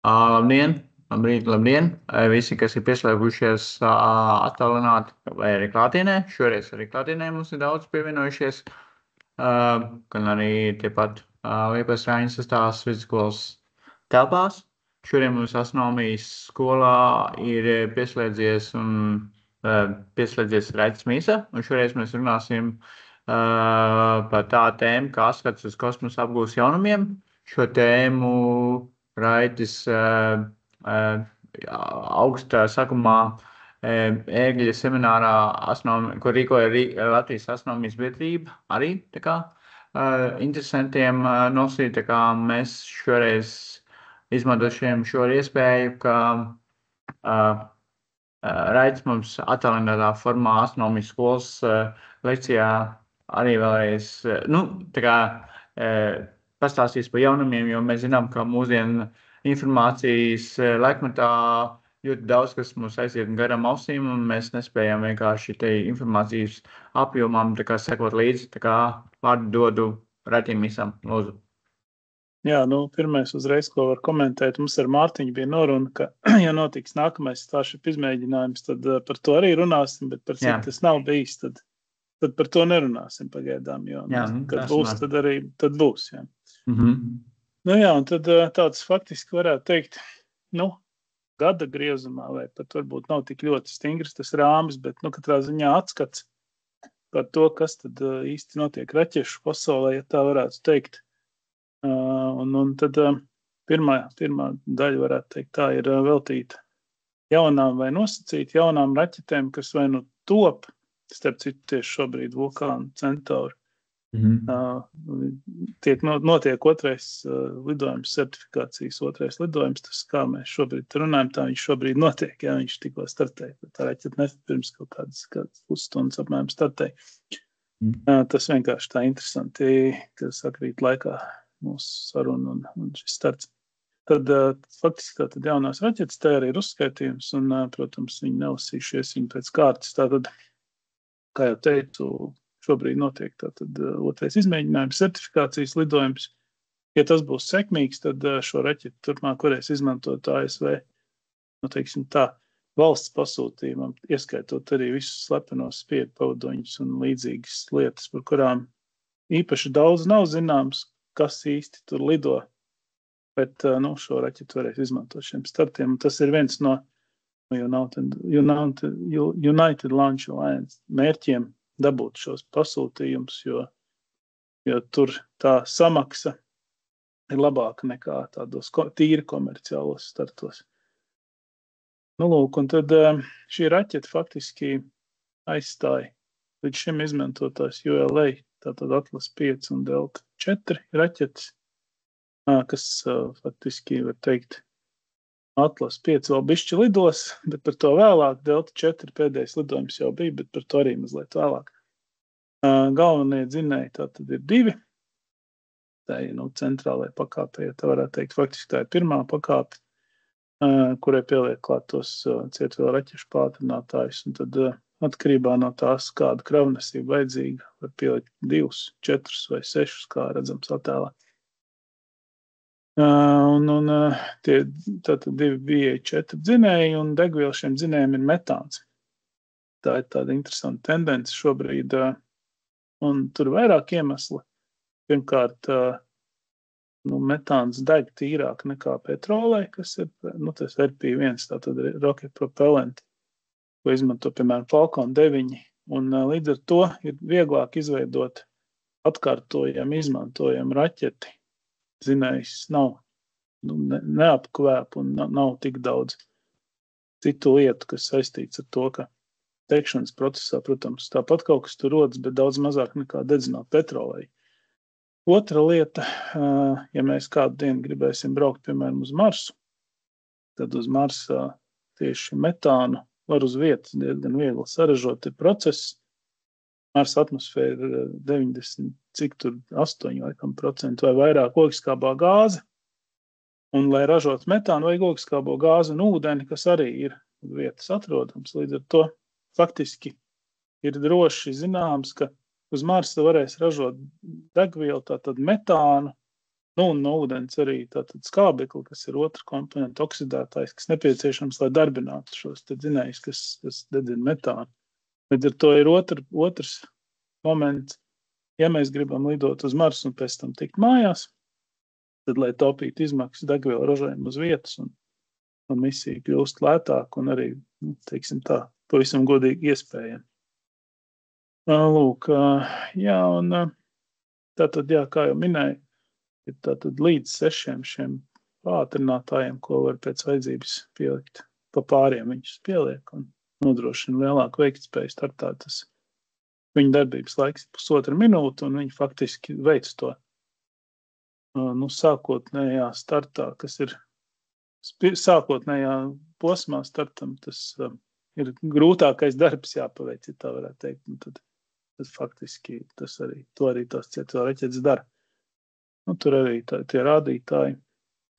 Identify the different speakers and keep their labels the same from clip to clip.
Speaker 1: Labdien! Labrīt, labdien! Visi, kas ir pieslēgušies attālināti vai arī klātienē. Šoreiz arī klātienē mums ir daudz pievienojušies. Gan arī tiepat Liepājas Raiņas sastāvs vidusskolas telpās. Šodien mums astronomijas skolā ir pieslēdzies Raitis Mīsa, un šoreiz mēs runāsim par tādu tēmu, kā skats uz kosmosa apgūves jaunumiem. Šo tēmu Raitis augstā sākumā ēgļa seminārā, ko rīkoja Latvijas astronomijas biedrība, arī tā kā interesantiem nosīt, tā kā mēs šoreiz izmantošiem šo iespēju, ka Raitis mums attālinātā formā astronomijas skolas lekcijā arī vēlreiz, tā kā pastāstīs par jaunumiem, jo mēs zinām, ka mūsdienu informācijas laikmetā ļoti daudz, kas mums aiziet garam ausīm, un mēs nespējam vienkārši te informācijas apjomām tā kā sekot līdzi, tā kā vārdu dodu Raitim Mīsam, lūdzu.
Speaker 2: Jā, pirmais uzreiz, ko var komentēt, mums ar Mārtiņu bija noruna, ka, ja notiks nākamais Starship izmēģinājums, tad par to arī runāsim, bet par cik tas nav bijis, tad par to nerunāsim pagaidām, jo, kad būs, tad būs, jā. Un tad tāds faktiski varētu teikt, gada griezumā, vai pat varbūt nav tik ļoti stingrs tas rāmis, bet, katrā ziņā atskats par to, kas tad īsti notiek raķešu pasaulē, ja tā varētu teikt. Un tad pirmā daļa, varētu teikt, tā ir veltīta jaunām vai nosacīt jaunām raķetēm, kas vai top, starp citu tieši šobrīd Vulkāna Centauri. Notiek otrais lidojums, certifikācijas otrais lidojums, tas kā mēs šobrīd runājam, tā viņš šobrīd notiek, ja viņš tikko startēja, tā raķeta pirms kaut kādas pusstundas apmēram startēja. Tas vienkārši tā interesanti, ka sakrīt laikā mūsu saruna un šis starts. Tad faktiski tātad jaunās raķetes, tā arī ir uzskaitījums, un, protams, viņi nelasīšies viņi pēc kārtas. Tātad, kā jau teicu, šobrīd notiek tātad otrais izmēģinājums, certifikācijas lidojums. Ja tas būs sekmīgs, tad šo raķetu turpmāk varēs izmantot ASV, teiksim tā, valsts pasūtījumam, ieskaitot arī visus slepenos spiedu pavadoņus un līdzīgas lietas, par kurām īpaši daudz nav zināms, kas īsti tur lido, bet šo raķetu varēs izmantot šiem startiem. Un tas ir viens no United Launch Alliance mērķiem dabūt šos pasūtījumus, jo tur tā samaksa ir labāka nekā tādos tīri komerciālos startos. Un tad šī raķeta faktiski aizstāja līdz šim izmantotās ULA, tātad Atlas 5 un Delta 4 raķetes, kas faktiski, var teikt, Atlas 5 vēl bišķi lidos, bet par to vēlāk, Delta 4 pēdējais lidojums jau bija, bet par to arī mazliet vēlāk. Galvenie dzinēji tātad ir 2, tā ir centrālajā pakāpē, ja tā varētu teikt, faktiski tā ir pirmā pakāpe, kurai pieliek klāt tos cietvielu raķešu pātrinātājus, un tad atkarībā no tās, kāda kravnesība vajadzīga, var pielikt 2, 4 vai 6, kā redzams attēlā. Un tie tātad 2 bija 4 dzinēji, un degviela šiem dzinējiem ir metāns. Tā ir tāda interesanta tendence šobrīd, un tur vairāk iemesli. Pirmkārt, metāns deg tīrāk nekā petrolē, kas ir, tas RP1, tātad rocket propellant, ko izmanto, piemēram, Falcon 9, un līdz ar to ir vieglāk izveidot atkārtojam, izmantojam raķeti. Zinējis nav, neapkvēp un nav tik daudz citu lietu, kas saistīts ar to, ka degšanas procesā, protams, tāpat kaut kas tur rodas, bet daudz mazāk nekā dedzināt petrolē. Otra lieta, ja mēs kādu dienu gribēsim braukt, piemēram, uz Marsu, tad uz Marsa tieši metānu var uz vietas diezgan viegli saražot process. Marsa atmosfēra ir 90, cik tur 8% vai vairāk ogleskābā gāze. Un, lai ražot metānu, vajag ogleskābo gāzi un ūdeni, kas arī ir uz vietas atrodams. Līdz ar to faktiski ir droši zināms, ka uz Marsa varēs ražot degvielu, tātad metānu, Nu, un no ūdens arī tātad skābekli, kas ir otra komponenta oksidētājs, kas nepieciešams, lai darbinātu šos te dzinējus, kas dedzina metānu. Līdz ar to ir otrs moments, ja mēs gribam lidot uz Marsu un pēc tam tikt mājās, tad, lai taupītu izmaksas degvielu ražojumu uz vietas un misija kļūst lētāk un arī, teiksim tā, pavisam godīgi iespējami. Lūk, jā, un tātad, jā, kā jau minēju, ir tātad līdz 6 šiem pātrinātājiem, ko var pēc vajadzības pielikt. Pa pāriem viņus pieliek un nodrošina lielāku veiktspēju startā. Tas viņa darbības laiks 1,5 minūte, un viņi faktiski veic to sākotnējā startā, kas ir sākotnējā posmā startam, tas ir grūtākais darbs jāpaveic, ja tā varētu teikt. Un tad faktiski to arī tās cietuvā raķetes dara. Tur arī tie rādītāji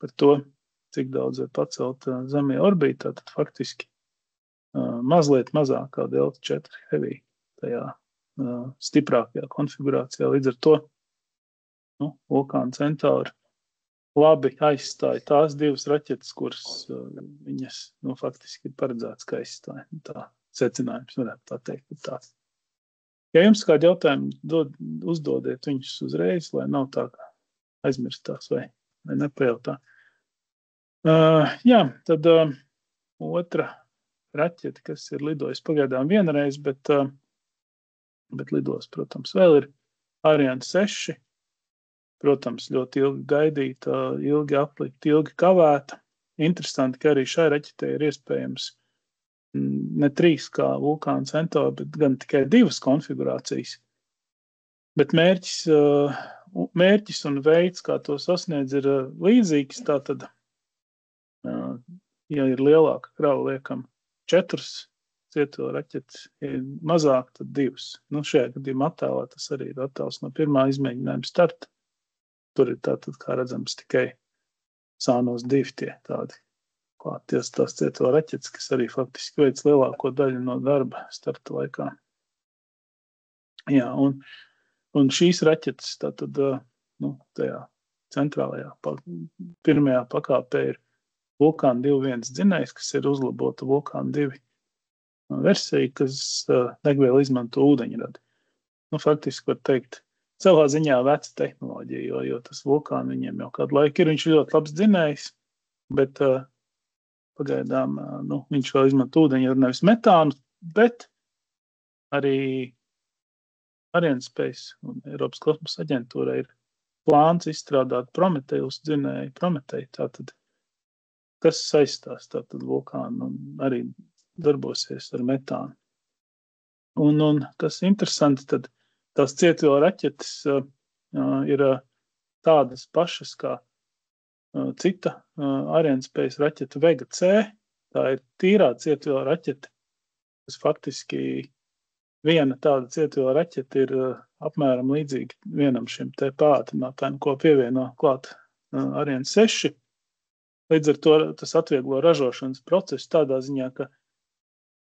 Speaker 2: par to, cik daudz var pacelt zemē orbītā, tad faktiski mazliet mazāk kā Delta 4 Heavy tajā stiprākajā konfigurācijā. Līdz ar to Vulkāna Centauri labi aizstāja tās 2 raķetes, kuras viņas faktiski ir paredzētas, ka aizstāja. Tā secinājums varētu tā teikt. Tāds. Ja jums kādi jautājumi uzdodiet viņus uzreiz, lai nav tā, ka aizmirstās vai nepajautā. Jā, tad otra raķete, kas ir lidojis pagaidām vienreiz, bet lidos, protams, vēl ir Ariane 6. Protams, ļoti ilgi gaidīta, ilgi aplikta, ilgi kavēta. Interesanti, ka arī šai raķetei ir iespējams ne 3 kā Vulkāna Centauri, bet gan tikai 2 konfigurācijas. Bet mērķis un veids, kā to sasniedz, ir līdzīgs. Tātad, ja ir lielāka krava, liekam 4 cietuva raķetes, ja ir mazāk, tad 2. Šajā gadījumā attēlā tas arī ir attēls no pirmā izmēģinājuma starta. Tur ir tātad, kā redzams, tikai sānos 2 tie tādi klāties tās cietuva raķetes, kas arī faktiski veic lielāko daļu no darba starta laikā. Jā, un šīs raķetes tātad, tajā centrālajā pirmajā pakāpē ir Vulkāna 2.1 dzinējs, kas ir uzlabota Vulkāna 2 versija, kas degvielu izmanto ūdeņradi. Faktiski var teikt, savā ziņā veca tehnoloģija, jo tas Vulkāna viņiem jau kādu laiku ir. Viņš ir ļoti labs dzinējs, bet pagaidām viņš vēl izmanto ūdeņradi, nevis metānu, bet arī Arianespace un Eiropas kosmosa aģentūra ir plāns izstrādāt Prometheus dzinēju, Prometei, tātad, kas saistās tātad Vulkānu un arī darbosies ar metānu. Un kas interesanti, tad tās cietuva raķetes ir tādas pašas kā cita Arianespace raķete Vega C. Tā ir tīrā cietuva raķete, kas faktiski viena tāda cietuva raķete ir apmēram līdzīga vienam šim te pātrinātājiem, ko pievieno klāt Ariane 6. Līdz ar to tas atvieglo ražošanas procesu tādā ziņā, ka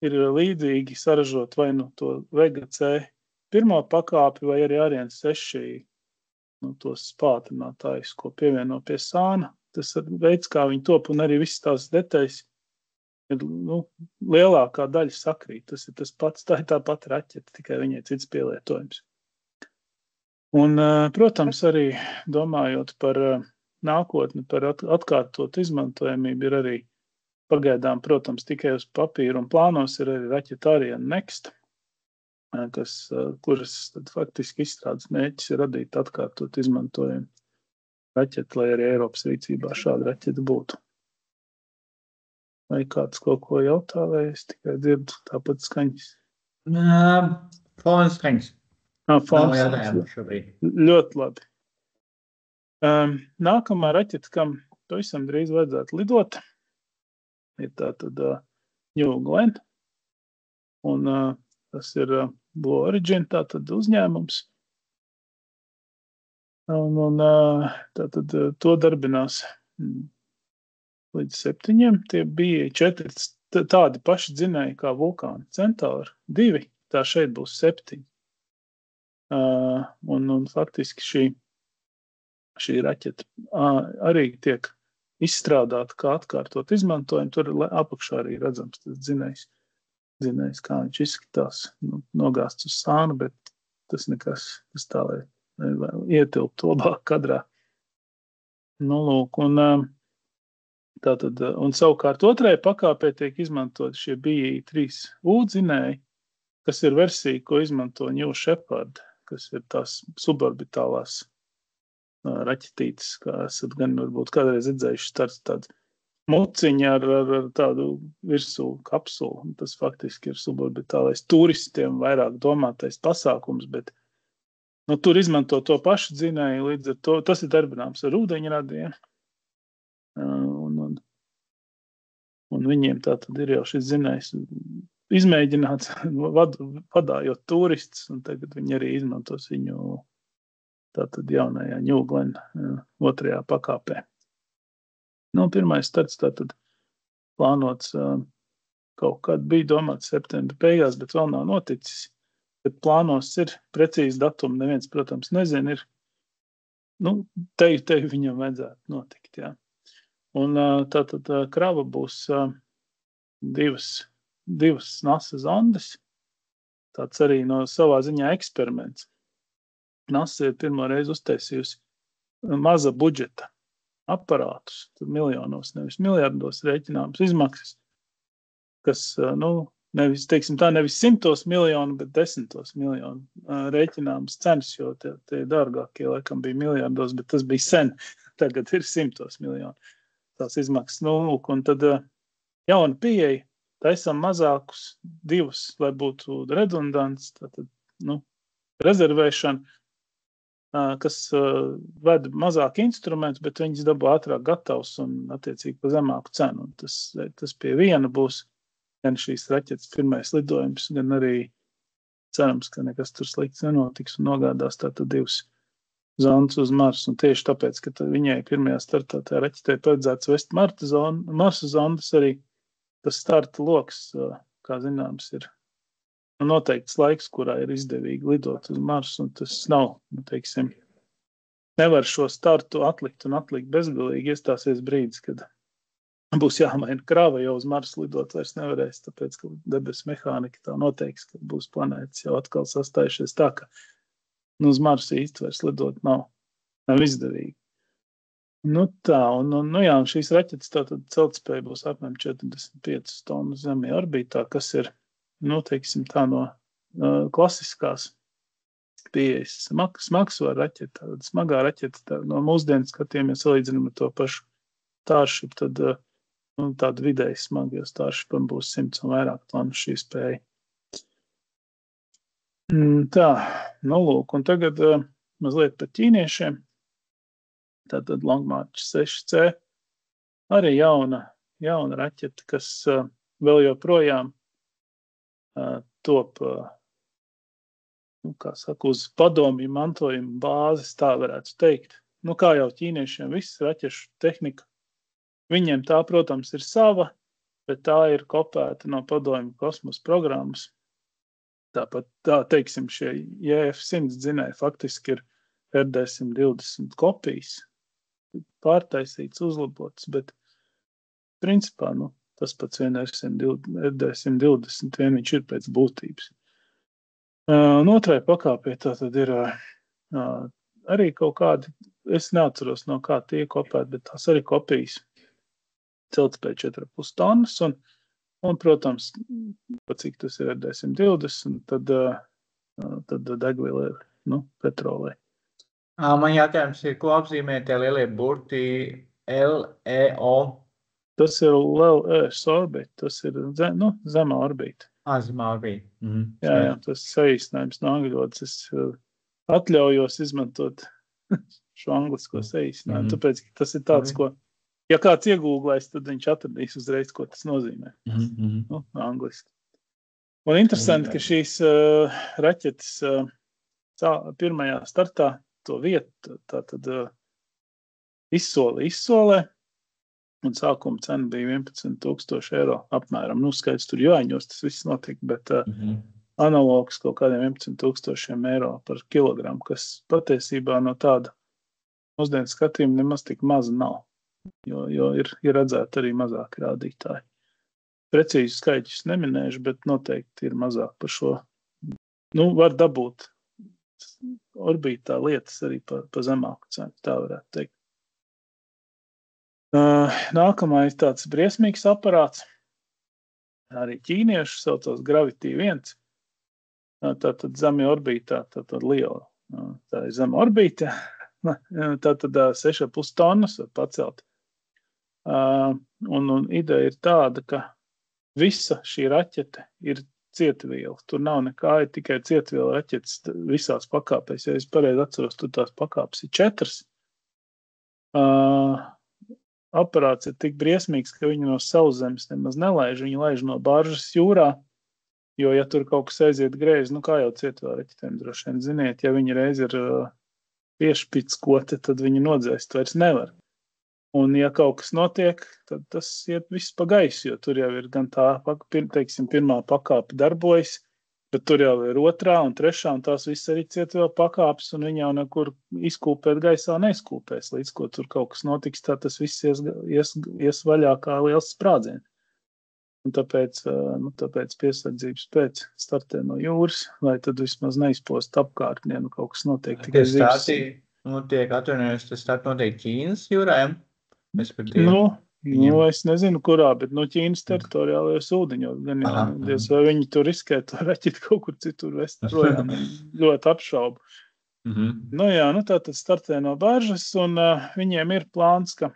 Speaker 2: ir līdzīgi saražot vai to Vega C pirmo pakāpi vai arī Ariane 6 tos pātrinātājus, ko pievieno pie sāna. Tas ir veids, kā viņi top, un arī visas tās detaļas ir lielākā daļa sakrīt. Tas ir tas pats, tā ir tā pati raķete, tikai viņai cits pielietojums. Un, protams, arī domājot par nākotni, par atkārtot izmantojamību, ir arī pagaidām, protams, tikai uz papīra un plānos ir arī raķeta Ariane Next, kuras tad faktiski izstrādes mērķis ir radīt atkārtot izmantojumu raķeti, lai arī Eiropas rīcībā šāda raķeta būtu. Vai kāds kaut ko jautā, vai es tikai dzirdu tāpat skaņas?
Speaker 1: Fonas skaņas.
Speaker 2: Ļoti labi. Nākamā raķeta, kam pavisam drīz vajadzētu lidot, ir tātad New Glenn. Un tas ir Blue Origin, tātad uzņēmums. Un tātad to darbinās līdz 7. Tie bija 4 tādi paši dzinēji kā Vulkāna Centauri 2, tā šeit būs 7. Un faktiski šī šī raķeta arī tiek izstrādāta kā atkārtot izmantojumu. Tur apakšā arī redzams tas dzinējs, kā viņš izskatās, nogāsts uz sānu, bet tas nekas, tas tā, lai ietilptu labāk kadrā. Nu, lūk, un savukārt otrajai pakāpē tiek izmantot šie BE-3U dzinēji, kas ir versija, ko izmanto New Shepard, kas ir tās suborbitālās raķetītes, kā esat gan varbūt kādreiz redzējuši tāds muciņa ar tādu virsū kapsulu. Tas faktiski ir suborbitālais turistiem vairāk domātais pasākums, bet tur izmanto to pašu dzinēju, līdz ar to tas ir darbināms ar ūdeņradiem. Un viņiem tātad ir jau šis dzinējs izmēģināts vadājot turistus, un tagad viņi arī izmantos viņu tātad jaunajā New Glenn otrajā pakāpē. Pirmais starts tātad plānots kaut kad bija domāts septembra beigās, bet vēl nav noticis. Bet plānos ir precīzi datumi, neviens, protams, nezina, ir, te viņam vajadzētu notikt, jā. Un tātad krava būs divas NASA zondes, tāds arī no savā ziņā eksperiments. NASA ir pirmo reizi uztaisījusi maza budžeta aparātus, tur miljonos, nevis miljardos rēķināmas izmaksas, kas, nevis 100 miljonu, bet 10 miljonu rēķināmas cenas, jo tie dārgākie laikam bija miljardos, bet tas bija sen, tagad ir 100 miljonu tās izmaksas. Un tad jauna pieeja, taisam mazākus divus, lai būtu redundants, tātad, rezervēšana, kas ved mazāk instrumentus, bet viņas dabū ātrāk gatavs un attiecīgi pa zemāku cenu. Un tas pie viena būs gan šīs raķetes pirmais lidojums, gan arī cerams, ka nekas tur slikts nenotiks un nogādās tātad divas zondas uz Marsu. Un tieši tāpēc, ka viņai pirmajā startā tā raķetē paredzēts vest Marsa zondas arī tas starta loks, kā zināms, ir noteikts laiks, kurā ir izdevīgi lidot uz Marsu, un tas nav, nevar šo startu atlikt bezgalīgi. Iestāsies brīdis, kad būs jāmaina krava, jo uz Marsu lidot vairs nevarēs, tāpēc, ka debesu mehānika tā noteiks, ka būs planētas jau atkal sastājušies tā, ka uz Marsu īsti vairs lidot nav izdevīgi. Tā, un šīs raķetes tātad celtspēja būs apmēram 45 tonnas Zemē orbītā, kas ir tā no klasiskās pieejas smagsvara raķeta, smagā raķeta, no mūsdienu skatiem, ja salīdzinām ar to pašu Starship, tad tāda vidēji smaga, jo Starshipam būs 100 un vairāk tonu šī spēja. Tā, lūk, un tagad mazliet par ķīniešiem. Tātad Long March 6C, arī jauna raķeta, kas vēl joprojām top, uz padomju mantojuma bāzes, tā varētu teikt. Kā jau ķīniešiem, viss raķešu tehnika, viņiem tā, protams, ir sava, bet tā ir kopēta no padomju kosmosa programmas. Tāpat, šie JF-100 dzinēji faktiski ir RD-120 kopijas, pārtaisīts, uzlabots, bet principā, tas pats vien RD-120, viņš ir pēc būtības. Un otrai pakāpē tātad ir arī kaut kādi, es neatceros no kā tie kopēti, bet tās arī kopijas celtspēja 4,5 tonnas, un, protams, cik tas ir RD-120, tad degviela ir, petrolē.
Speaker 1: Man jātājums ir, ko apzīmē tie lielie burti LEO?
Speaker 2: Tas ir Low Earth Orbit, tas ir zemā orbīta.
Speaker 1: Zemā orbīta.
Speaker 2: Jā, tas saīsinājums no angļu valodas. Es atļaujos izmantot šo anglisko saīsinājumu, tāpēc, ka tas ir tāds, ko, ja kāds iegūglēs, tad viņš atradīs uzreiz, ko tas nozīmē. Angliski. Un interesanti, ka šīs raķetes pirmajā startā to vietu tātad izsolē, un sākuma cena bija 11,000 eiro apmēram. Skaidrs, tur Jāņos tas viss notika, bet analogs kaut kādiem 11,000 eiro par kilogramu, kas patiesībā no tāda mūsdienu skatījumi nemaz tik maz nav, jo ir redzēti arī mazāk rādītāji. Precīzi skaitļus neminēšu, bet noteikti ir mazāk par šo. Var dabūt orbītā lietas arī pa zemāku cenu, tā varētu teikt. Nākamā ir tāds briesmīgs aparāts. Arī ķīnieši saucās Gravity 1. Tātad zemja orbītā, tātad liela. Tā ir zema orbīta. Tātad 6,5 tonnas var pacelt. Un ideja ir tāda, ka visa šī raķete ir cietviela. Tur nav nekā, ir tikai cietviela raķetes visās pakāpēs. Ja es pareizi atceros, tur tās pakāpes ir 4. Aparāts ir tik briesmīgs, ka viņi no sauszemes nemaz nelaiž. Viņi laiž no baržas jūrā, jo, ja tur kaut kas aiziet greizi, kā jau cietviela raķetēm droši vien ziniet, ja viņi reiz ir piešpickoti, tad viņi nodzēst vairs nevar. Un, ja kaut kas notiek, tad tas iet viss pa gaisu, jo tur jau ir gan tā, teiksim, pirmā pakāpe darbojas, bet tur jau ir 2. un 3. un tās viss arī ciet vēl pakāpes, un viņi jau nekur izkūpēt gaisā neizkūpēs, līdz ko tur kaut kas notiks, tā tas viss ies vaļā kā liels sprādziens. Un tāpēc piesardzības pēc startē no jūras, lai tad vismaz neizpost apkārtnē, kaut kas notiek tikai zivs.
Speaker 1: Tiek atvainojos, tas start notiek Ķīnas jūrā, ja?
Speaker 2: Es nezinu, kurā, bet Ķīnas teritoriālajos ūdeņos. Gan jau, vai viņi tur riskē to raķeti kaut kur citur vest projām. Ļoti apšaubu. Tātad startē no baržas, un viņiem ir plāns, ka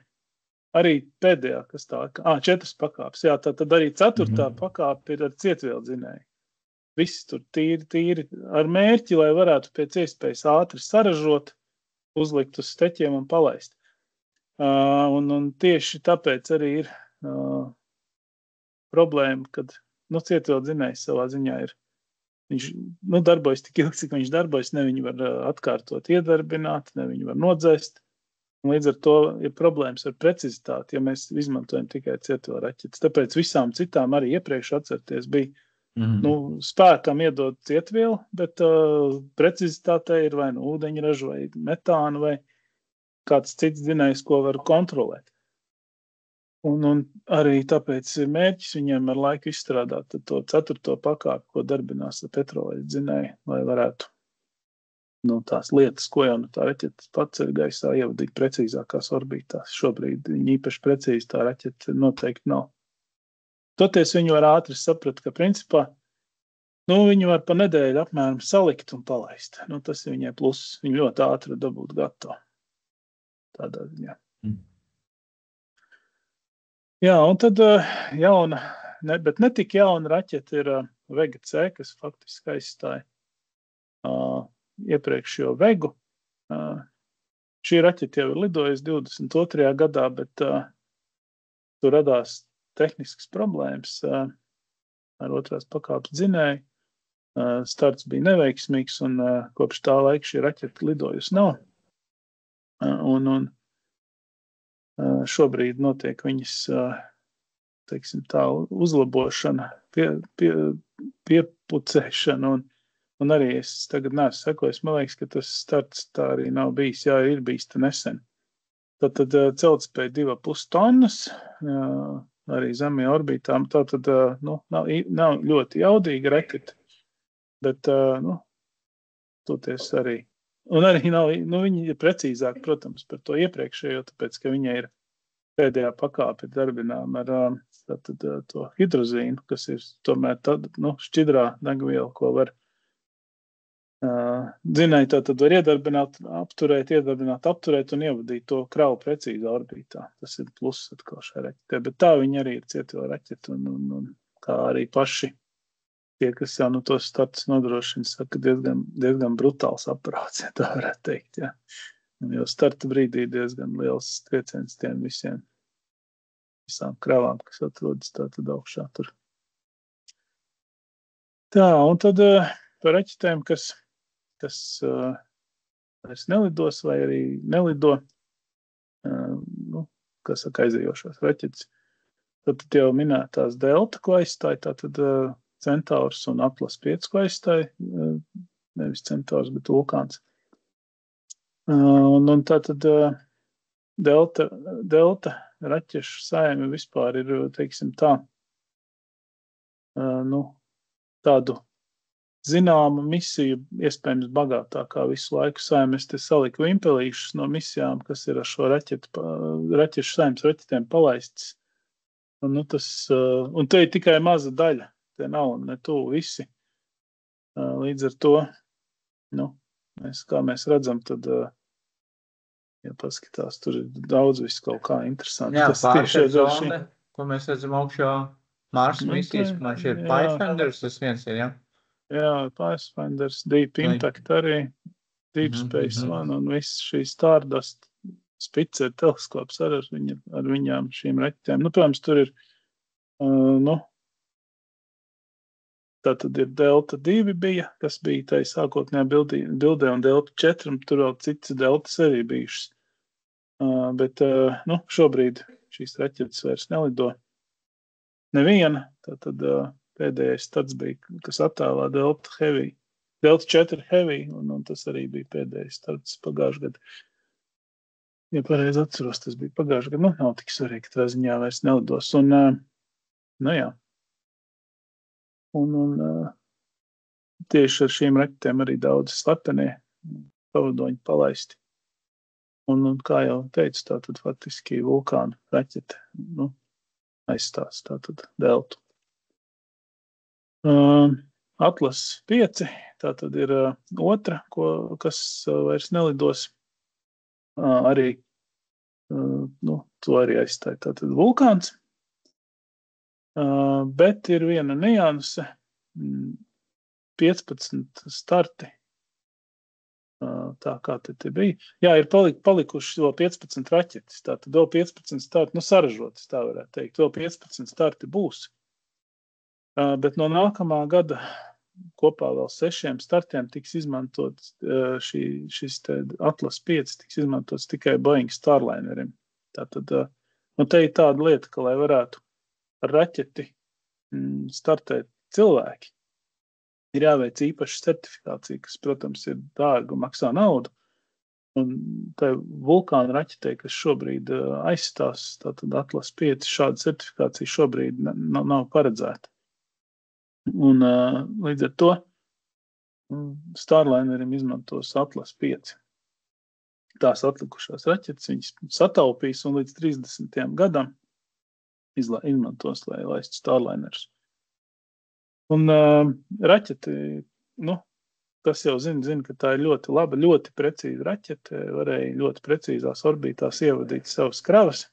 Speaker 2: arī pēdējā, kas tā, 4 pakāpes, tātad arī 4. pakāpe ir ar cietvielu dzinēju. Viss tur tīri ar mērķi, lai varētu pēc iespējas ātri saražot, uzlikt uz steķiem un palaist. Un tieši tāpēc arī ir problēma, kad cietvielu dzinējs savā ziņā ir. Viņš darbojas tik ilgi, cik viņš darbojas, ne viņu var atkārtot iedarbināt, ne viņu var nodzēst. Un līdz ar to ir problēmas ar precizitāti, ja mēs izmantojam tikai cietvielu raķetes. Tāpēc visām citām arī iepriekš atcerties bija spēkam iedod cietvielu, bet precizitātei ir vai ūdeņraža vai metāna vai kāds cits dzinējs, ko var kontrolēt. Un arī tāpēc ir mērķis viņiem ar laiku izstrādāt to 4. pakāpi, ko darbinās ar petroleļu dzinēju, lai varētu tās lietas, ko jau tā raķete paceļ gaisā, ievadīt precīzākās orbītās. Šobrīd viņi īpaši precīzi tā raķete noteikti nav. Toties viņi var ātri saprast, ka principā viņi var pa nedēļu apmēram salikt un palaist. Tas ir viņai pluss. Viņi ļoti ātri dabūt gatavu. Tādā ziņā. Un tad jauna, bet ne tik jauna raķete ir Vega C, kas faktiski aizstāja iepriekšējo Vegu. Šī raķete jau ir lidojusi 22. gadā, bet tur radās tehniskas problēmas ar 2. pakāpes dzinēju. Starts bija neveiksmīgs, un kopš tā laika šī raķete lidojusi nav. Un šobrīd notiek viņas, teiksim tā, uzlabošana, piepucēšana, un arī es tagad neesmu sekojis, man liekas, ka tas starts tā arī nav bijis, ir bijis te nesen. Tātad celtspēja 2,5 tonnas, arī zemajā orbītām, tātad nav ļoti jaudīga raķete, bet, toties arī. Un arī viņi ir precīzāk, protams, par to iepriekšējo, tāpēc, ka viņai ir pēdējā pakāpe darbinām ar to hidrozīnu, kas ir tomēr šķidrā degviela, ko var dzinēji, tātad var apturēt un ievadīt to kravu precīzā orbītā. Tas ir pluss atkal šai raķetē, bet tā viņa arī ir cietvielu raķete, un kā arī paši tie, kas jau tos startus nodrošina, saka, diezgan brutāls aparāts, ja tā varētu teikt, ja. Jo starta brīdī diezgan liels trieciens tiem visām kravām, kas atrodas tātad augšā tur. Un tad par raķetēm, kas vairs nelidos vai arī nelido, kas saka aizējošās raķetes, tad jau minētās Delta, ko aizstāja, tātad Centaurs un Atlas 5, ko aizstāja, nevis Centaurs, bet Vulkāns. Un tātad delta raķešu saime vispār ir, teiksim tā, tādu zināmu misiju, iespējams bagātākā visu laiku saime. Es te saliku vimpelīšus no misijām, kas ir ar šo raķešu saimes raķetēm palaistas. Un te ir tikai maza daļa. Te nav ne tuvu visi. Līdz ar to, kā mēs redzam, tad, ja paskatās, tur ir daudz viss kaut kā interesanti.
Speaker 1: Jā, Parker zonde, ko mēs redzam augšā Mars misijas, man šeit Pathfinders, tas viens ir, jā?
Speaker 2: Jā, Pathfinders, Deep Impact arī, Deep Space One un viss šīs Stardust, Spitzer teleskops ar viņām šīm raķetēm. Protams, tur ir, tā tad ir Delta 2 bija, kas bija tai sākotnējā bildē, un Delta 4, un tur vēl citas Deltas arī bijušas. Bet šobrīd šīs raķetes vairs nelido. Neviena, tātad pēdējais tāds bija, kas attēlā Delta 4 Heavy, un tas arī bija pēdējais tāds pagājušajā gadā. Ja pareizi atceros, tas bija pagājušajā gadā. Nav tik svarīgi, ka tā ziņā vairs nelidos. Un, jā. Un tieši ar šīm raķetēm arī daudz slepenie pavadoņi palaisti. Un kā jau teicu, tātad faktiski vulkāna raķete aizstās tātad Deltu. Atlas 5, tātad ir otra, kas vairs nelidos. Arī, to arī aizstāja tātad vulkāns. Bet ir viena nianse, 15 starti, tā kā te bija. Jā, ir palikuši vēl 15 raķetes, tātad vēl 15 starti, saražotas, tā varētu teikt, vēl 15 starti būs. Bet no nākamā gada kopā vēl 6 startiem tiks izmantots šis Atlas 5, tiks izmantots tikai Boeing Starlinerim. Tātad, te ir tāda lieta, ka, lai varētu ar raķeti startēt cilvēki, ir jāveic īpaša certifikācija, kas, protams, ir dārga un maksā naudu. Un tai vulkāna raķetei, kas šobrīd aizstās, tātad Atlas 5, šāda certifikācija šobrīd nav paredzēta. Un līdz ar to Starlinerim izmantos Atlas 5. Tās atlikušās raķetes viņas sataupīs un līdz 30. gadam izmantos, lai laistu Starlinerus. Un raķeti, kas jau zina, ka tā ir ļoti laba, ļoti precīza raķete, varēja ļoti precīzās orbītās ievadīt savas kravas,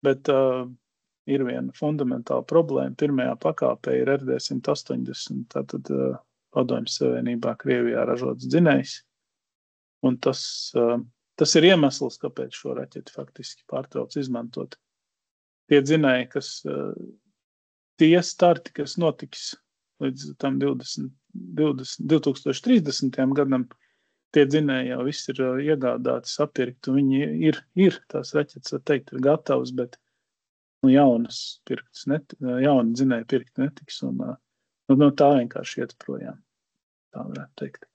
Speaker 2: bet ir viena fundamentāla problēma. Pirmajā pakāpē ir RD-180, tātad Padomju Savienībā Krievijā ražots dzinējs, un tas ir iemesls, kāpēc šo raķeti faktiski pārtrauc izmantot. Tie dzinēji, tie starti, kas notiks līdz tam 2030. gadam, tie dzinēji jau viss ir iegādāti, sapirkti, un viņi ir tās raķetes, var teikt, ir gatavas, bet jauni dzinēji pirkti netiks, un tā vienkārši iet projām, tā varētu teikt.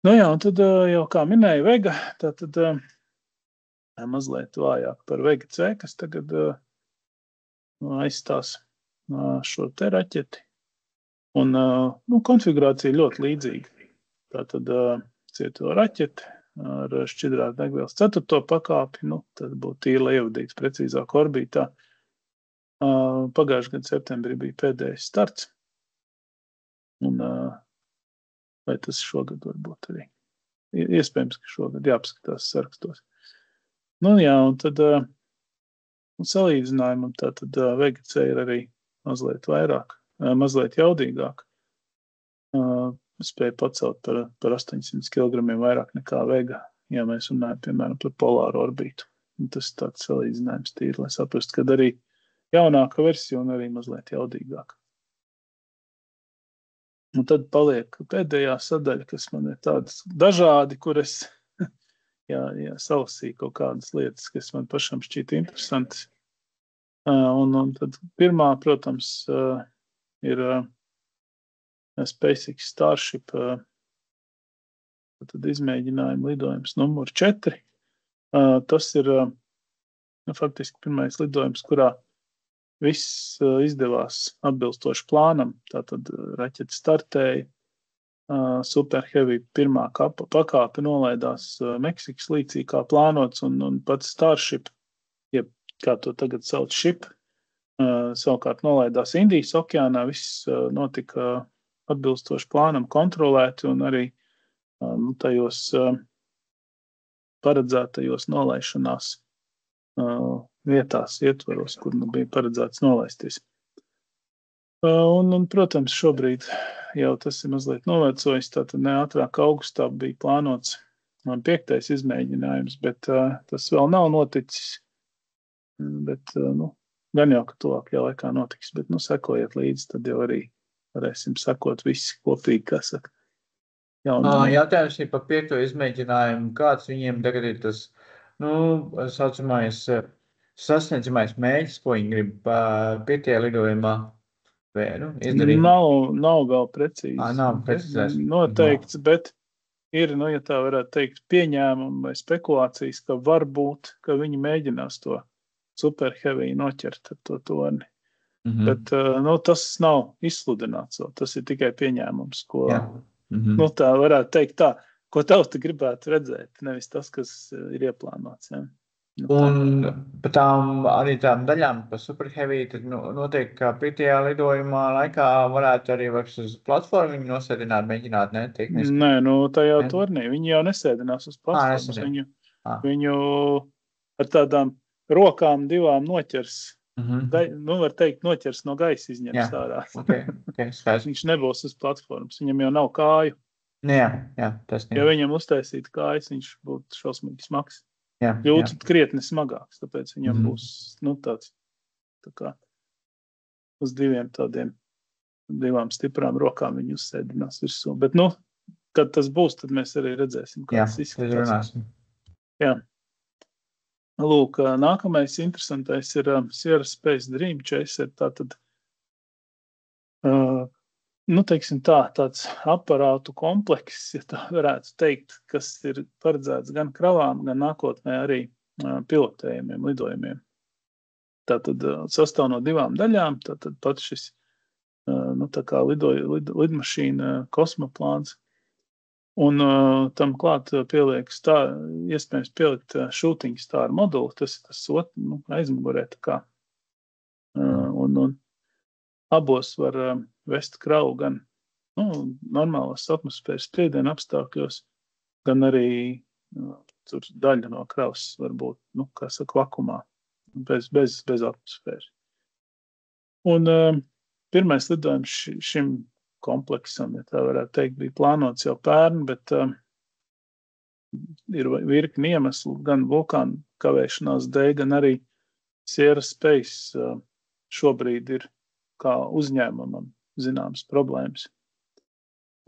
Speaker 2: Un tad jau kā minēja Vega, tātad mazliet vājāk par Vega C, kas tagad aizstās šo te raķeti. Un konfigurācija ļoti līdzīga. Tātad cieto raķeti ar šķidrās degvielas 4. pakāpi, tad būtu tīri, lai ievadīts precīzāk orbītā. Pagājušajā gada septembrī bija pēdējais starts. Un vai tas šogad varbūt arī? Iespējams, ka šogad jāpaskatās sarakstos. Un tad salīdzinājumam tātad Vega C ir arī mazliet vairāk, mazliet jaudīgāk. Spēja pacelt par 800 kg vairāk nekā Vega, ja mēs runājam, piemēram, par polāru orbītu. Tas ir tāds salīdzinājums tīri, lai saprastu, kad arī jaunāka versija un arī mazliet jaudīgāka. Un tad paliek pēdējā sadaļa, kas man ir tādas dažādi, kur es salasīju kaut kādas lietas, kas man pašam šķīta interesantas. Un tad pirmā, protams, ir SpaceX Starship tad izmēģinājuma lidojums numur 4. Tas ir faktiski pirmais lidojums, kurā viss izdevās atbilstoši plānam. Tātad raķete startēja, Super Heavy pirmā pakāpe nolaidās Meksikas līcī kā plānots, un pats Starship, jeb kā to tagad sauc Ship, savukārt nolaidās Indijas okeānā. Viss notika atbilstoši plānam kontrolēti un arī tajos paredzētajos nolaišanās vietās, ietvaros, kur bija paredzēts nolaisties. Un, protams, šobrīd jau tas ir mazliet novecojis, tātad ne ātrāk augustā bija plānots 5. izmēģinājums, bet tas vēl nav noticis, bet, gan jau, ka tuvākajā laikā notiks, bet, sekojiet līdzi, tad jau arī varēsim sekot visi kopīgi, kā saka.
Speaker 1: Jautājums ir par 5. izmēģinājumu, kāds viņiem tagad ir tas, saucamais sasniedzamais mērķis, ko viņi grib 5. lidojumā izdarīt?
Speaker 2: Nav vēl precīzi.
Speaker 1: Nav precīzēs.
Speaker 2: Noteikts, bet ir, ja tā varētu teikt, pieņēmumi vai spekulācijas, ka varbūt, ka viņi mēģinās to Super Heavy noķert ar to torni. Bet tas nav izsludināts vēl. Tas ir tikai pieņēmums, ko tā varētu teikt tā, ko tauta gribētu redzēt, nevis tas, kas ir ieplānots. Ja.
Speaker 1: Un par arī tām daļām par Super Heavy, tad noteikti, ka 5. lidojumā laikā varētu arī uz platformu viņu nosēdināt, mēģināt, ne?
Speaker 2: Nē, tajā tornī. Viņi jau nesēdinās uz platformas. Viņu ar tādām rokām divām noķers. Var teikt, noķers no gaisa izņems ārā. Viņš nebūs uz platformas. Viņam jau nav kāju.
Speaker 1: Jā, tas
Speaker 2: ja viņam uztaisītu kājas, viņš būtu šausmīgi smags. Kļūtu krietni smagāks, tāpēc viņam būs tāds tā kā uz divām stiprām rokām viņu uzsēdinās virsū. Bet, kad tas būs, tad mēs arī redzēsim, kā tas izskatās. Jā. Lūk, nākamais interesantais ir Sierra Space Dream Chaser. Tātad, teiksim tāds aparātu komplekss, ja tā varētu teikt, kas ir paredzēts gan kravām, gan nākotnē arī pilotējumiem, lidojumiem. Tātad sastāv no 2 daļām. Tātad pats šis tā kā lidmašīna kosmoplāns. Un tam klāt iespējams pielikt Shooting Star moduli. Tas ir tas aizmugurē tā kā. Un abos var vest kravu gan normālos atmosfēras spiediena apstākļos, gan arī tur daļa no kravas var būt, vakumā, bez atmosfēras. Un pirmais lidojums šim kompleksam, ja tā varētu teikt, bija plānots jau pērn, bet ir virkni iemeslu, gan vulkānu kavēšanās dēļ, gan arī Sierra Space šobrīd ir kā uzņēmumam zināmas problēmas.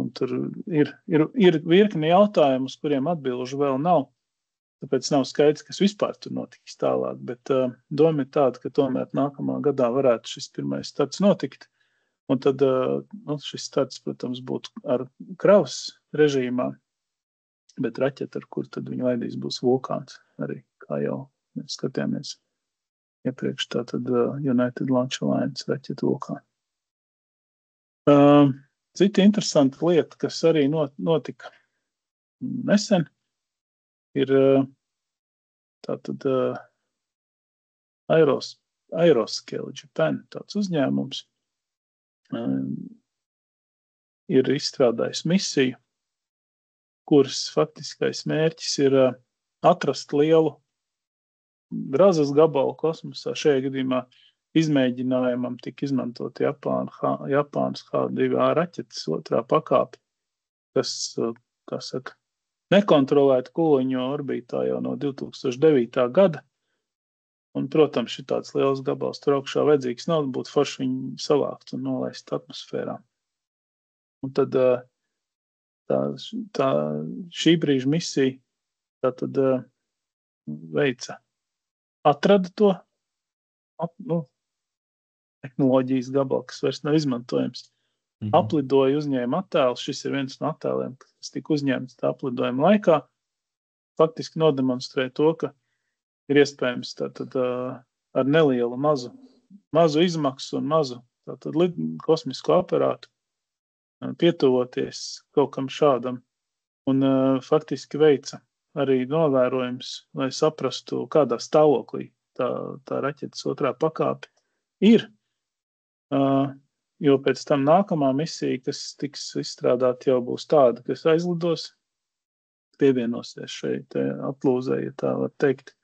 Speaker 2: Un tur ir virkni jautājumu, uz kuriem atbilžu vēl nav, tāpēc nav skaidrs, kas vispār tur notiks tālāk, bet doma ir tāda, ka tomēr nākamā gadā varētu šis pirmais starts notikt. Un tad šis starts, protams, būtu ar kravas režīmā, bet raķete, ar kur tad viņi laidīs, būs vulkāns arī, kā jau mēs skatījāmies iepriekš, tātad United Launch Alliance raķete vulkāna. Cita interesanta lieta, kas arī notika nesen, ir tātad Aeroscale Japan, tāds uzņēmums, ir izstrādājis misiju, kuras faktiskais mērķis ir atrast lielu grazas gabalu kosmosā. Šajā gadījumā izmēģinājumam tika izmantot Japānas H2A raķetes 2. pakāpe, kas, kā saka, nekontrolēta kuliņo orbītā jau no 2009. gada. Un, protams, šī tāds liels gabals tur augšā vajadzīgs nav, būtu forši viņu savākt un nolaist atmosfērā. Un tad šī brīža misija tātad atrada to tehnoloģijas gabalu, kas vairs nav izmantojams. aplidoja, uzņēma attēlus. Šis ir viens no attēliem, kas tika uzņemts tā aplidojuma laikā. Faktiski nodemonstrē to, ka ir iespējams tātad ar nelielu mazu izmaksu un mazu tātad kosmisko aparātu pietuvoties kaut kam šādam. Un faktiski veica arī novērojums, lai saprastu, kādā stāvoklī tā raķetes otrā pakāpe ir. Jo pēc tam nākamā misija, kas tiks izstrādāta, jau būs tāda, kas aizlidos, pievienosies šeit aplūzē, ja tā var teikt,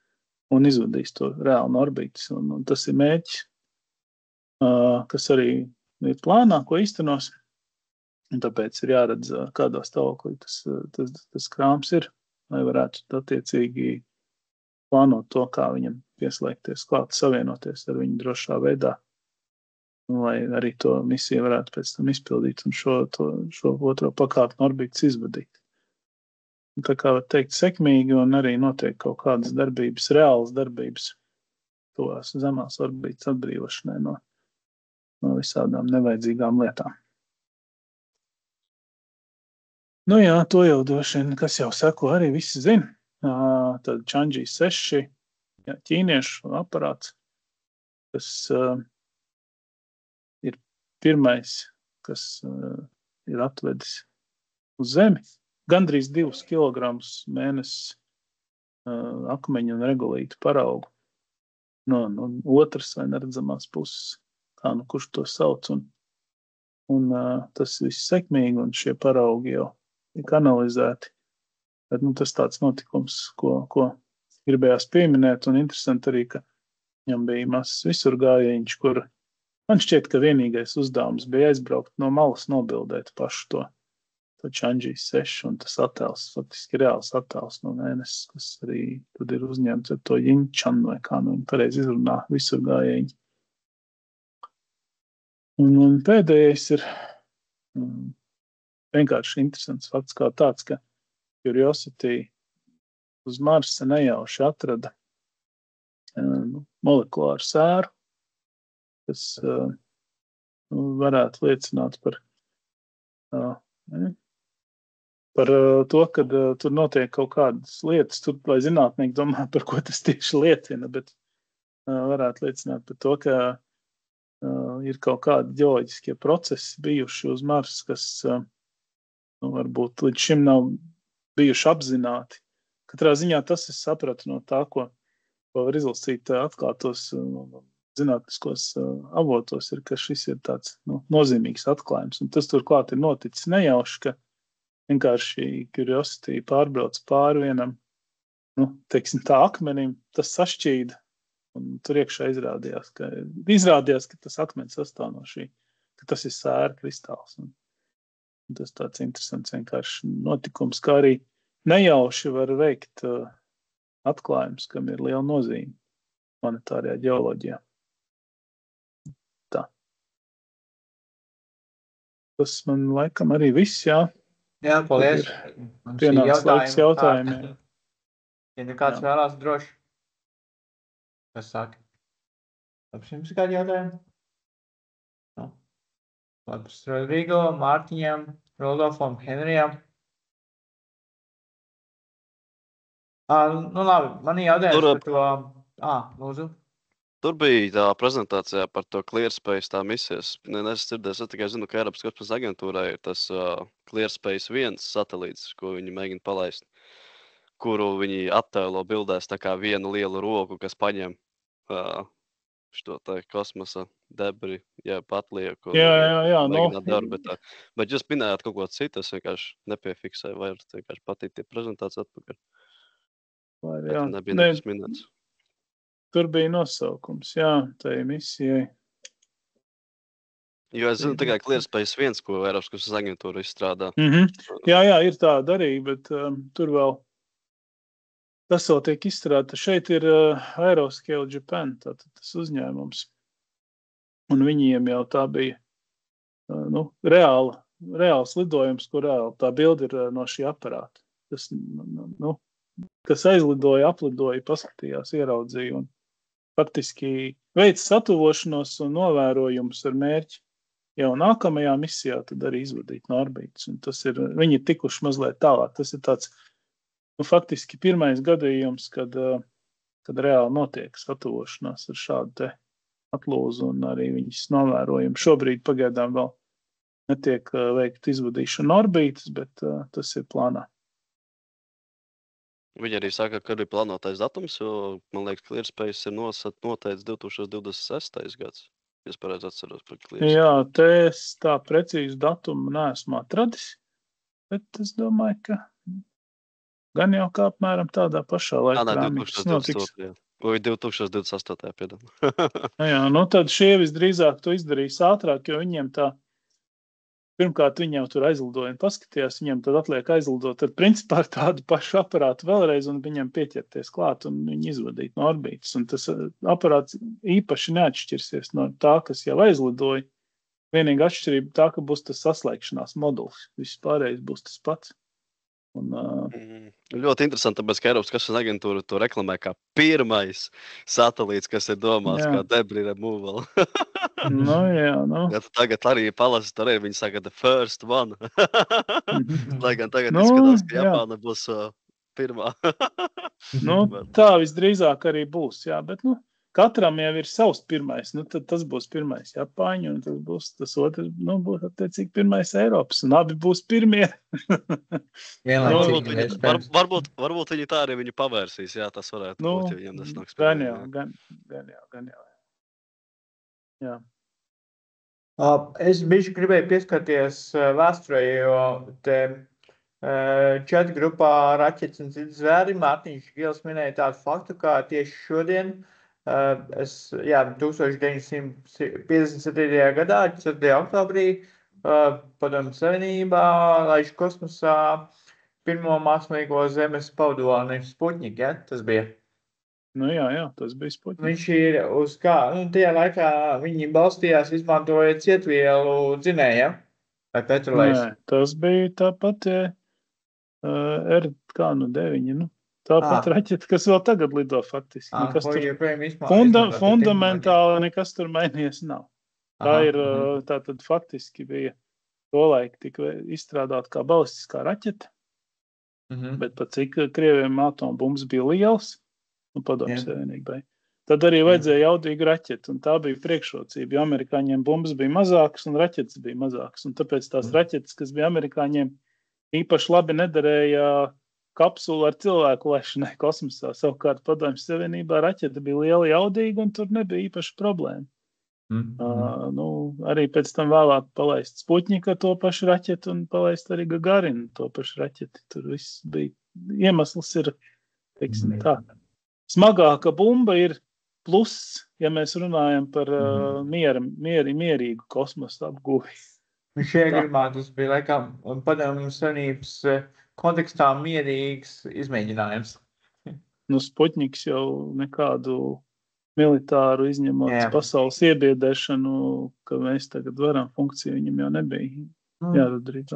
Speaker 2: un izvadīs to reāli no orbitas. Un tas ir mērķis, kas arī ir plānā, ko īstenos. Un tāpēc ir jāredz, kādā stāvoklī tas krāms ir, lai varētu attiecīgi plānot to, kā viņam pieslēgties klāt, savienoties ar viņu drošā veidā, lai arī to misiju varētu pēc tam izpildīt un šo otro pakāpi no orbitas izvadīt. Un tā kā var teikt sekmīgi un arī notiek kaut kādas darbības, reālas darbības tovās zemās orbitas atbrīvošanai no visādām nevajadzīgām lietām. Nu jā, to jau droši vien, kas jau seko, arī visi zina. Tad Chang'e 6, ķīniešu aparāts, kas ir pirmais, kas ir atvedis uz Zemi. Gandrīz 2 kilogramus mēnesis akmeņu un regolītu paraugu no otras vai neredzamās puses, kā kurš to sauc. Un tas viss sekmīgi, un šie paraugi jau ir kanalizēti. Bet tas tāds notikums, ko gribējās pieminēt, un interesanti arī, ka viņam bija mazs visurgājiņš, kur man šķiet, ka vienīgais uzdevums bija aizbraukt no malas nobildēt pašu to Chang'e 6, un tas attēls, faktiski reāls attēls no mēnesis, kas arī tad ir uzņemts ar to Jinchan, vai kā nu viņi pareizi izrunā, visurgājiņi. Un pēdējais ir vienkārši interesants fakts kā tāds, ka Curiosity uz Marsa nejauši atrada molekulāru sēru, kas varētu liecināt par to, ka tur notiek kaut kādas lietas, tur, lai zinātnieki domā, par ko tas tieši liecina, bet varētu liecināt par to, ka ir kaut kādi ģeoloģiskie procesi bijuši uz Marsa, kas varbūt līdz šim nav bijuši apzināti. Katrā ziņā tas es sapratu no tā, ko var izlasīt atklātos zinātniskos avotos, ir, ka šis ir tāds nozīmīgs atklājums. Un tas turklāt ir noticis nejauši, ka vienkārši Curiosity pārbrauc pāri vienam, teiksim tā, akmenim, tas sašķīda, un tur iekšā izrādījās, ka tas akmens sastāv no šī, ka tas ir sēra kristāls. Un tas tāds interesants vienkārši notikums, kā arī nejauši var veikt atklājums, kam ir liela nozīme planetārajā ģeoloģijā. Tā. Tas man laikam arī viss, jā.
Speaker 1: Jā, paldies.
Speaker 2: Pienāks laiks jautājumiem.
Speaker 1: Ja kāds vēlās droši. Kas saka? Labi, jums ir kādi jautājumi? Labi, Rodrigo, Mārtiņam, Rodolfam, Henrijam. Labi, man ir jautājums par to. Lūdzu.
Speaker 3: Tur bija tā prezentācijā par to ClearSpace tā misijas. Es dzirdēju, es tikai zinu, ka Eiropas kosmosa aģentūrā ir tas ClearSpace 1 satelīts, ko viņi mēģina palaist, kuru viņi attēlo bildēs tā kā vienu lielu roku, kas paņem šo tā kosmosa debri, atlieku.
Speaker 2: Jā,
Speaker 3: bet jūs minējāt kaut ko citu, es vienkārši nepiefiksēju, vai vienkārši patīk tie prezentācijas atpakaļ.
Speaker 2: Jā,
Speaker 3: nebija nekas minēts.
Speaker 2: Tur bija nosaukums, jā, tai misijai.
Speaker 3: Jo es zinu tikai ClearSpace 1, ko Eiropas kosmosa aģentūra izstrādā.
Speaker 2: Jā, ir tāda arī, bet tur vēl tas vēl tiek izstrādāta. Šeit ir Aeroscale Japan, tātad tas uzņēmums. Un viņiem jau tā bija reāls lidojums, kur reāli tā bilde ir no šī aparāta. Tas, kas aizlidoja, aplidoja, paskatījās, ieraudzīja un faktiski veids satuvošanos un novērojumus ar mērķi jau nākamajā misijā tad arī izvadīt no orbītas. Un viņi ir tikuši mazliet tālāk. Tas ir tāds, faktiski pirmais gadījums, kad reāli notiek satavošanās ar šādu te atlūzu un arī viņas novērojumi. Šobrīd pagaidām vēl netiek veikt izvadīšana no orbītas, bet tas ir plānā.
Speaker 3: Viņi arī saka, ka ir plānotais datums, jo, man liekas, ClearSpace ir noteicis 2026. gads. Es pareizi atceros par ClearSpace.
Speaker 2: Jā, te es tā precīzu datumu neesmu atradis, bet es domāju, ka gan jau kā apmēram tādā pašā laikā.
Speaker 3: Nē, 2028. Vai 2028. piedod.
Speaker 2: Jā, tad šie visdrīzāk to izdarīs ātrāk, jo viņiem pirmkārt viņi jau tur aizlidoja un paskatījās, viņiem tad atliek aizlidot ar principā ar tādu pašu aparātu vēlreiz un viņam pieķerties klāt un viņu izvadīt no orbītas. Un tas aparāts īpaši neatšķirsies no tā, kas jau aizlidoja. Vienīga atšķirība tā, ka būs tas saslēgšanās modulis. Viss pārējais būs tas pats. Un,
Speaker 3: ļoti interesanti, tāpēc, ka Eiropas kosmosa aģentūra to reklamē kā pirmais satelīts, kas ir domāts kā debris removal. Ja tu tagad arī palasi, tur arī viņi saka the first one. Lai gan tagad izskatās, ka Japāna būs pirmā.
Speaker 2: Tā visdrīzāk arī būs, jā, bet katram jau ir savs pirmais, tad tas būs pirmais Japāņu, un tas būs tas otrs, būs attiecīgi pirmais Eiropas, un abi būs pirmie.
Speaker 3: Varbūt viņi tā arī viņu pavērsīs, jā, tas varētu būt, ja viņiem tas nāks pirmie.
Speaker 2: Gan jau. Jā.
Speaker 1: Es bišķi gribēju pieskarties vēsturē, jo te čat grupā Raķets un citi zvēri, Mārtiņš Gils minēja tādu faktu, kā tieši šodien 1957. gadā, 4. oktobrī, Padomju Savienībā laiž kosmosā pirmo mākslīgo zemes pauduli Sputnik, ja? Tas bija.
Speaker 2: Jā, tas bija Sputnik.
Speaker 1: Viņš ir uz kā, tajā laikā viņi balstījās izmantojot cietvielu dzinēju, vai petrolēs?
Speaker 2: Nē, tas bija tāpat R9, tāpat raķeta, kas vēl tagad lido faktiski. Fundamentāli nekas tur mainījies nav. Tā ir, tātad faktiski bija tolaik tika izstrādāta kā balistiskā raķeta, bet pat cik Krieviem atombumbas bija liels, Padomju Savienībai. Tad arī vajadzēja jaudīgu raķetu, un tā bija priekšrocība, jo amerikāņiem bumbas bija mazākas un raķetes bija mazākas, un tāpēc tās raķetes, kas bija amerikāņiem, īpaši labi nederēja kapsulu ar cilvēku laišanai kosmosā. Savukārt Padomju Savienībā raķeta bija liela jaudīga, un tur nebija īpaši problēma. Arī pēc tam vēlāk palaist Sputņika to pašu raķetu un palaist arī Gagarinu to pašu raķeti. Tur viss bija. Iemesls ir, teiksim tā. Smagāka bumba ir pluss, ja mēs runājam par mierīgu kosmosa apguvi.
Speaker 1: Šajā gadījumā tas bija laikam Padomju Savienības kontekstā mierīgs izmēģinājums.
Speaker 2: Sputņiks jau nekādu militāru izņemot pasaules iebiedēšanu, ka mēs tagad varam funkciju, viņam jau nebija jāradrīt.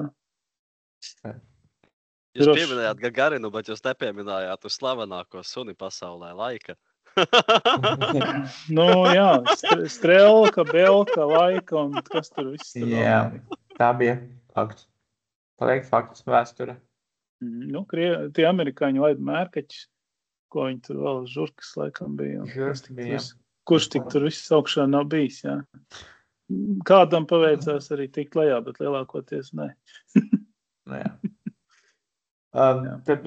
Speaker 3: Jūs pieminējāt Gagarinu, bet jūs nepieminējāt uz slavenāko suni pasaulē laika.
Speaker 2: Strelka, Belka, laika un kas tur viss tur.
Speaker 1: Jā, tā bija fakts. Paliek fakts vēsture.
Speaker 2: Tie amerikāņi laida mērkaķis, ko viņi tur vēl žurkas laikam bija. Kurš tik tur viss augšā nav bijis, jā. Kādam paveicās arī tikt lejā, bet lielākoties ne.
Speaker 1: Tad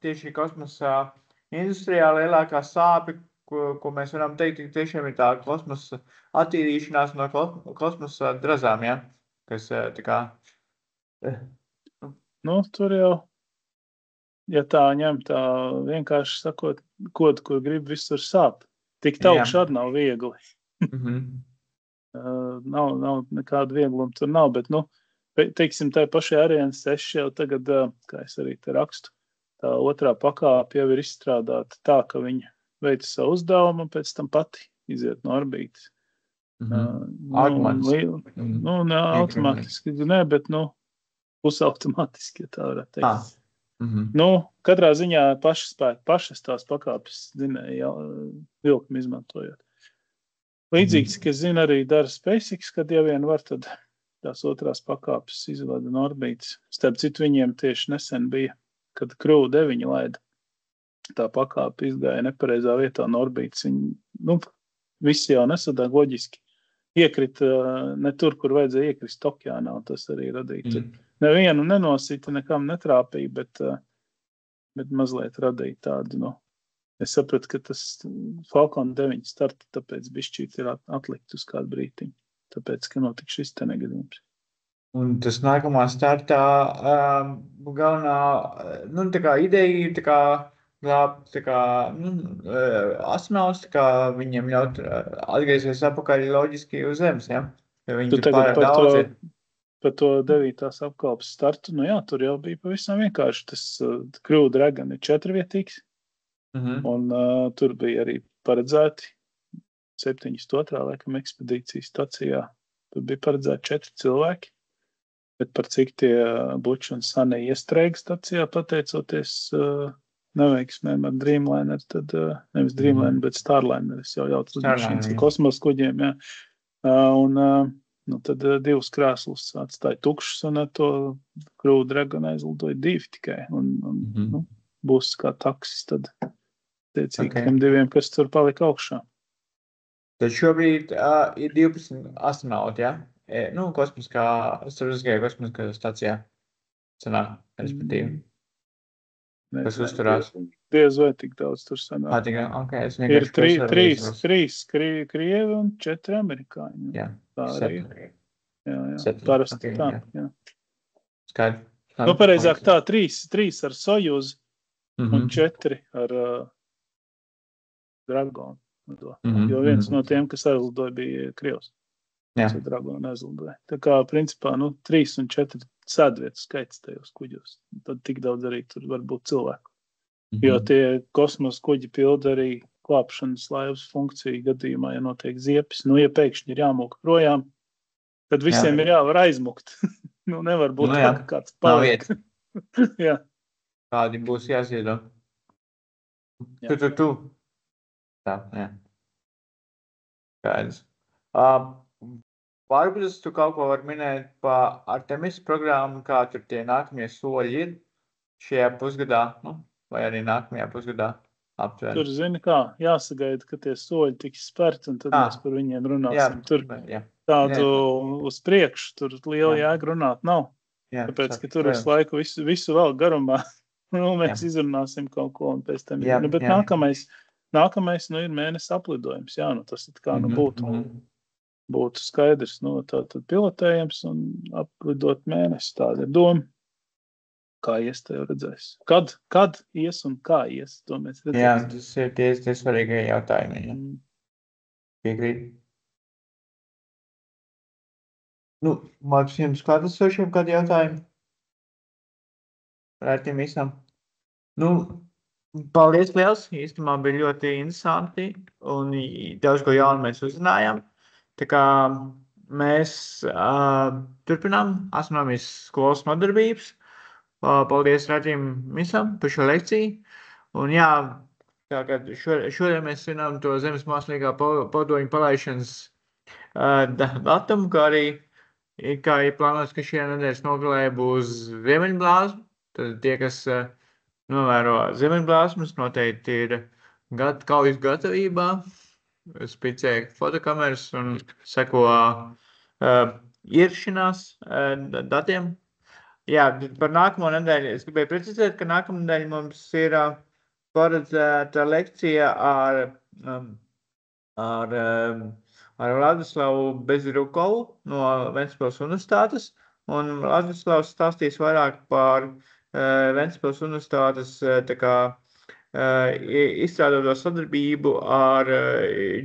Speaker 1: tieši kosmosā industrijā lielākā sāpe, ko mēs varam teikt, tiešām ir tā kosmosa attīrīšanās no kosmosa drazām, ja? Kas tā kā...
Speaker 2: Tur jau, ja tā ņem tā vienkārši sakot, kodu, kur grib, visur sāp. Tik augšā arī nav viegli. Nav nekādu vieglumu tur nav, bet, teiksim, tai pašai Ariane 6 jau tagad, kā es arī te rakstu, tā otrā pakāpe jau ir izstrādāta tā, ka viņa veic savu uzdevumu un pēc tam pati iziet no orbītas. Automātiski, ne, bet, pusautomātiski, ja tā varētu teikt. Katrā ziņā pašas tās pakāpes dzinēja vilkmi izmantojot. Līdzīgs, ka es zinu, arī dara SpaceX, kad jau vien var, tad tās otrās pakāpes izvada no orbītas. Starp citu, viņiem tieši nesen bija, kad Crew 9 laida. Tā pakāpe izgāja nepareizā vietā no orbītas. Viņi, visi jau nesadā loģiski. Iekrita ne tur, kur vajadzēja iekrist okeānā, un tas arī radīja. Nevienu nenosita, nekam netrāpīja, bet mazliet radīja tādu, Es sapratu, ka tas Falcon 9 starta, tāpēc bišķīt ir atlikt uz kādu brītiņu. Tāpēc, ka notika šis te negadījums.
Speaker 1: Un tas nākamā startā galvenā, tā kā ideja ir tā kā glābt, astronauts, tā kā viņiem ļaut atgriezties atpakaļ loģiski uz Zemes, ja? Jo viņi
Speaker 2: Tu
Speaker 1: tur
Speaker 2: tagad
Speaker 1: pārāk daudz ir.
Speaker 2: par to 9. apkalpes startu, tur jau bija pavisam vienkārši. Tas Crew Dragon ir 4-vietīgs. Un tur bija arī paredzēti 72. laikam ekspedīcijas stacijā. Tur bija paredzēti 4 cilvēki, bet par cik tie Butch un Sunny iestrēga stacijā, pateicoties neveiksmēm ar Dreamliner, tad nevis Dreamliner, bet Starliner, es jau jaucu lidmašīnas kosmosa kuģiem, jā. Un tad 2 krēslus atstāja tukšus, un ar to Crew Dragon aizlidoja 2 tikai. Un būs kā taksis tad tiecīgi tiem 2, kas tur palika augšā.
Speaker 1: Tad šobrīd ir 12 astronauti, ja? Starptautiskajā kosmiskajā stacijā. Sanāk, respektīvi. Kas uzturās?
Speaker 2: Diez vai tik daudz tur sanāk. Ir 3 Krievi un 4 amerikāņi.
Speaker 1: Jā,
Speaker 2: tā arī.
Speaker 1: 7.
Speaker 2: Parasti tā. Jā.
Speaker 1: Skaidri.
Speaker 2: Pareizāk tā, 3 ar Sojuz un 4 ar Dragonu. Jo viens no tiem, kas aizlidoja, bija Krievs.
Speaker 1: Jā.
Speaker 2: Dragonu aizlidoja. Tā kā, principā, 3 un 4 sēdvietu skaits tajos kuģos. Tad tik daudz arī tur var būt cilvēku. Jo tie kosmosa kuģi pilda arī klāpšanas laivas funkciju gadījumā, ja notiek ziepes. Ja pēkšņi ir jāmūka projām, tad visiem ir jāvar aizmukt. Nevar būt tā, ka kāds paliek. Jā.
Speaker 1: Kādi būs jāziedo? Tu. Tā, jā. Skaidrs. Varbūt tu kaut ko var minēt par Artemis programmu, kā tur tie nākamie soļi ir šajā pusgadā, vai arī nākamajā pusgadā aptuveni.
Speaker 2: Tur, zini kā, jāsagaida, ka tie soļi tiks spērti, un tad mēs par viņiem runāsim. Tur tādu uz priekšu, tur liela jēga runāt nav. Tāpēc, ka tur visu laiku visu vēl garumā. Mēs izrunāsim kaut ko, un pēc tam bet nākamais ir mēnesis aplidojums. Jā, tas ir kā būtu skaidrs. Tātad pilotējams un aplidot mēnesi. Tāda ir doma. Kā ies, te jau redzēs. Kad ies un kā ies, to mēs redzēsim.
Speaker 1: Jā, tas ir tie svarīgie jautājumi. Jā. Piekrīt. Māks jums klātesošiem kādi jautājumi? Par tiem visam. Paldies liels. Īstenībā bija ļoti interesanti un daudz ko jaunu mēs uzzinājām. Tā kā mēs turpinām astronomijas skolas nodarbības. Paldies Radim Misam par šo lekciju. Un jā, šodien mēs svinām to Zemes mākslīgā padoņu palaišanas datumu, kā arī ir plānots, ka šajā nedēļas nogalē būs ziemeņblāzma. Tad tie, kas novēro ziemeņblāzmas, noteikti ir kaujas gatavībā, spicē fotokameras un seko ierašanās datiem. Jā, par nākamo nedēļu es gribēju precizēt, ka nākamā nedēļa mums ir paredzēta lekcija ar Vladislavu Bezrukovu no Ventspils universitātes. Un Vladislavs stāstīs vairāk par Ventspils universitātes izstrādāto sadarbību ar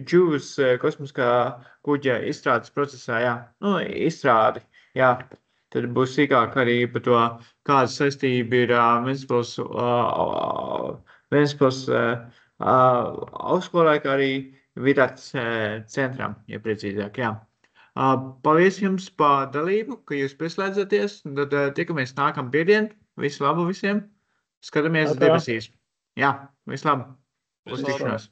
Speaker 1: JUICE kosmiskā kuģa izstrādes procesā. Jā. Izstrādi. Jā. Tad būs sīkāk arī par to, kāda saistība ir Ventspils augstskolai, kā arī Virats centram, ja precīzāk. Jā. Paldies jums par dalību, ka jūs pieslēdzaties. Tad tikamies nākamā piekdien. Visu labu visiem. Skatāmies debesīs. Jā, visu labu. Uz tikšanos.